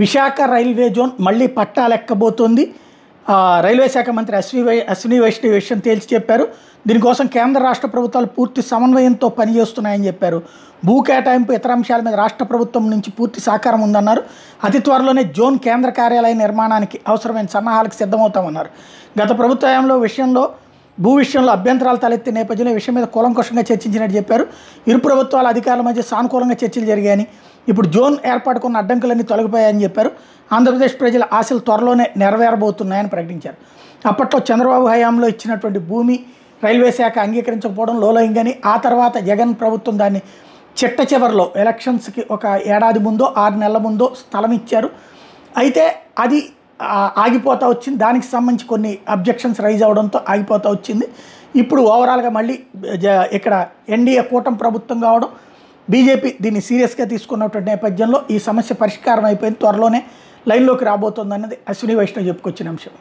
Visakha railway zone మళ్ళీ పట్టాలెక్కబోతోంది. Railway శాఖ మంత్రి అశ్విని వైష్ణవ్ విషయం తేల్చి చెప్పారు. దీనికోసం కేంద్ర రాష్ట్ర ప్రభుత్వాలు పూర్తి సమన్వయంతో పనిచేస్తున్నాయని చెప్పారు. భూ కేటాయింపు ఇతర అంశాల మీద రాష్ట్ర ప్రభుత్వం నుంచి పూర్తి సహకారం ఉందన్నారు. అతి త్వరలోనే జోన్ కేంద్ర కార్యాలయ నిర్మాణానికి అవసరమైన సన్నాహాలకు సిద్ధమవుతామన్నారు. గత ప్రభుత్వంలో భూ విషయంలో అభ్యంతరాలు తలెత్తిన నేపథ్యంలో ఈ విషయం మీద కూలంకషంగా చర్చించినట్టు చెప్పారు. ఇరు ప్రభుత్వాల అధికారుల మధ్య సానుకూలంగా చర్చలు జరిగాయని, ఇప్పుడు జోన్ ఏర్పాటుకున్న అడ్డంకులన్నీ తొలగిపోయాయని చెప్పారు. ఆంధ్రప్రదేశ్ ప్రజల ఆశలు త్వరలోనే నెరవేరబోతున్నాయని ప్రకటించారు. అప్పట్లో చంద్రబాబు హయాంలో ఇచ్చినటువంటి భూమి రైల్వే శాఖ అంగీకరించకపోవడం లోలైందని, ఆ తర్వాత జగన్ ప్రభుత్వం దాన్ని చిట్ట చివరిలో ఎలక్షన్స్కి ఒక ఏడాది ముందో 6 నెలల ముందో స్థలం ఇచ్చారు. అయితే అది ఆగిపోతూ వచ్చింది. దానికి సంబంధించి కొన్ని అబ్జెక్షన్స్ రైజ్ అవడంతో ఆగిపోతూ వచ్చింది. ఇప్పుడు ఓవరాల్గా మళ్ళీ ఇక్కడ ఎన్డీఏ కూటమి ప్రభుత్వం కావడం, బీజేపీ దీన్ని సీరియస్గా తీసుకున్నటువంటి నేపథ్యంలో ఈ సమస్య పరిష్కారం అయిపోయింది, త్వరలోనే లైన్లోకి రాబోతోందన్నది అశ్విని వైష్ణవ్ చెప్పుకొచ్చిన అంశం.